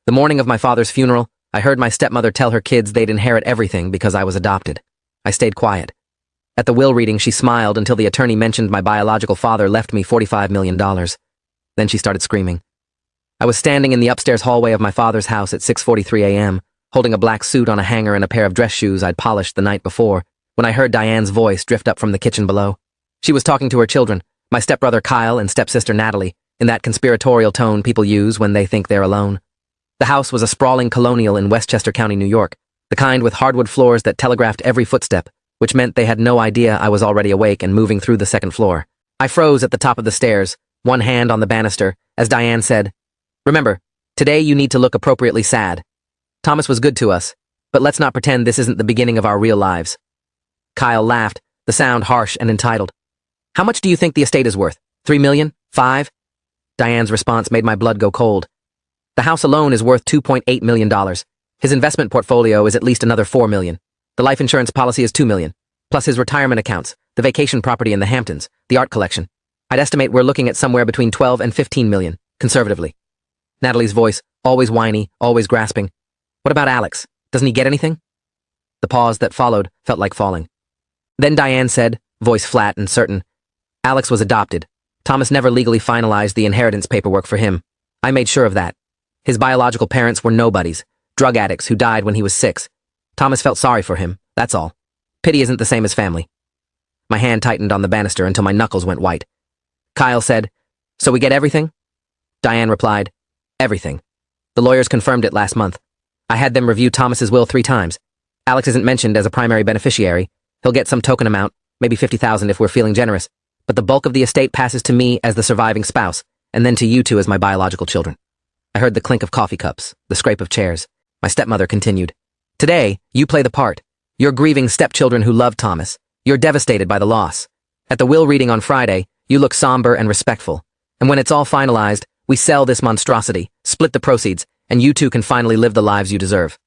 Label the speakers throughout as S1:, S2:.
S1: The morning of my father's funeral, I heard my stepmother tell her kids they'd inherit everything because I was adopted. I stayed quiet. At the will reading, she smiled until the attorney mentioned my biological father left me $45 million. Then she started screaming. I was standing in the upstairs hallway of my father's house at 6:43 a.m., holding a black suit on a hanger and a pair of dress shoes I'd polished the night before, when I heard Diane's voice drift up from the kitchen below. She was talking to her children, my stepbrother Kyle and stepsister Natalie, in that conspiratorial tone people use when they think they're alone. The house was a sprawling colonial in Westchester County, New York, the kind with hardwood floors that telegraphed every footstep, which meant they had no idea I was already awake and moving through the second floor. I froze at the top of the stairs, one hand on the banister, as Diane said, "Remember, today you need to look appropriately sad. Thomas was good to us, but let's not pretend this isn't the beginning of our real lives." Kyle laughed, the sound harsh and entitled. "How much do you think the estate is worth? 3 million? 5? Diane's response made my blood go cold. The house alone is worth $2.8 million. His investment portfolio is at least another $4 million. The life insurance policy is $2 million, plus his retirement accounts, the vacation property in the Hamptons, the art collection. I'd estimate we're looking at somewhere between 12 and 15 million, conservatively." Natalie's voice, always whiny, always grasping. "What about Alex? Doesn't he get anything?" The pause that followed felt like falling. Then Diane said, voice flat and certain, "Alex was adopted. Thomas never legally finalized the inheritance paperwork for him. I made sure of that. His biological parents were nobodies, drug addicts who died when he was 6. Thomas felt sorry for him, that's all. Pity isn't the same as family." My hand tightened on the banister until my knuckles went white. Kyle said, "So we get everything?" Diane replied, "Everything. The lawyers confirmed it last month. I had them review Thomas's will 3 times. Alex isn't mentioned as a primary beneficiary. He'll get some token amount, maybe $50,000 if we're feeling generous, but the bulk of the estate passes to me as the surviving spouse, and then to you two as my biological children." I heard the clink of coffee cups, the scrape of chairs. My stepmother continued, "Today, you play the part. You're grieving stepchildren who love Thomas. You're devastated by the loss. At the will reading on Friday, you look somber and respectful. And when it's all finalized, we sell this monstrosity, split the proceeds, and you two can finally live the lives you deserve."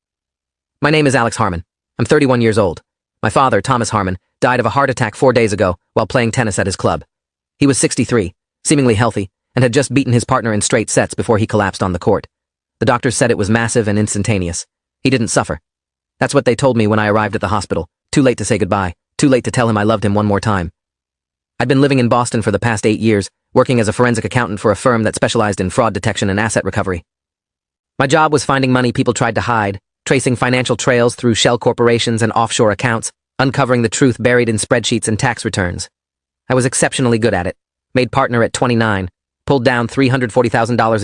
S1: My name is Alex Harmon. I'm 31 years old. My father, Thomas Harmon, died of a heart attack 4 days ago while playing tennis at his club. He was 63, seemingly healthy, and had just beaten his partner in straight sets before he collapsed on the court. The doctors said it was massive and instantaneous. He didn't suffer. That's what they told me when I arrived at the hospital. Too late to say goodbye. Too late to tell him I loved him one more time. I'd been living in Boston for the past 8 years, working as a forensic accountant for a firm that specialized in fraud detection and asset recovery. My job was finding money people tried to hide, tracing financial trails through shell corporations and offshore accounts, uncovering the truth buried in spreadsheets and tax returns. I was exceptionally good at it. Made partner at 29, pulled down $340,000 a year.